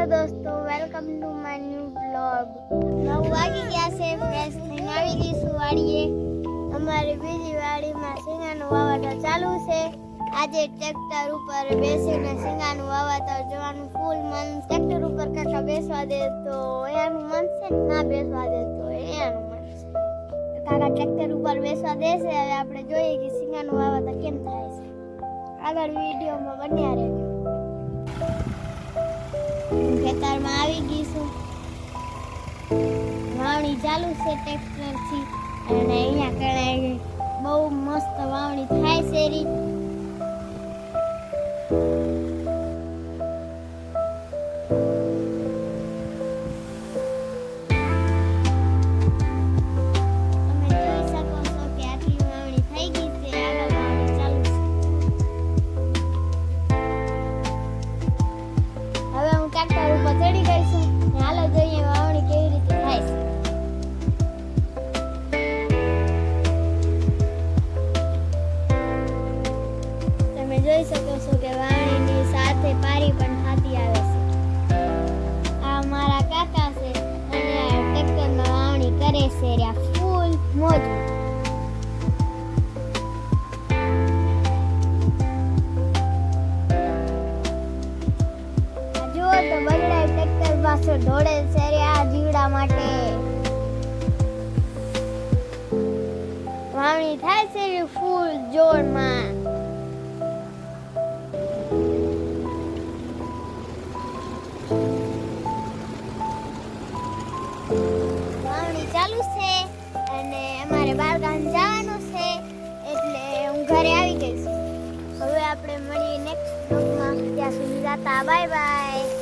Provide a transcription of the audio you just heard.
Hello दोस्तों, welcome to my new blog. 9 વાગી ગયા છે, ફ્રેશ થઈને આવી ગઈ છું વાડીએ। અમારી બીજી વાડીમાં શીંગાનું વાવતર ચાલુ છે। આજે ટ્રેક્ટર ઉપર બેસીને શીંગાનું વાવતર જોવાનું ફૂલ મન। ટ્રેક્ટર ઉપર કાકા બેસવા દે તો એનું મન છે, ના બેસવા દે તો એનું મન છે। કાકા ટ્રેક્ટર ઉપર બેસવા દેશે। હવે આપણે જોઈએ કે શીંગાનું વાવતર કેમ થાય છે। આગળ વિડીયોમાં બન્યા રહેજો। ખેતરમાં આવી ગઈ છું, વાવણી ચાલુ છે ટ્રેક્ટરથી અને અહીંયા કણે બહુ મસ્ત વાવણી થાય છે રી। તમે જોઈ શકો છો કે આટલી વાવણી થઈ ગઈ છે, આગળ વાવણી ચાલુ છે। હવે હું ટ્રેક્ટર ઉપર ચડી ગઈ છું, હાલો જોઈએ વાવણી કેવી રીતે થાય છે। તમે જોઈ શકો છો કે વાવણીની સાથે પારી પણ થતી આવે છે। આ મારા કાકા છે અને આ ટ્રેક્ટરમાં વાવણી કરે છે રહ્યા ફૂલ મોજ। જો તો બગડાય ટ્રેક્ટર પાછો ઢોળે છે રહ્યા જીવડા માટે। વાવણી થાય છે ફૂલ જોરમાં। વાવણી ચાલુ છે અને અમારે બારગામ જવાનું છે, એટલે હું ઘરે આવી ગઈ છું। હવે આપણે મળીએ નેક્સ્ટ બ્લોગમાં। ત્યાં સુધી જાતા બાય બાય।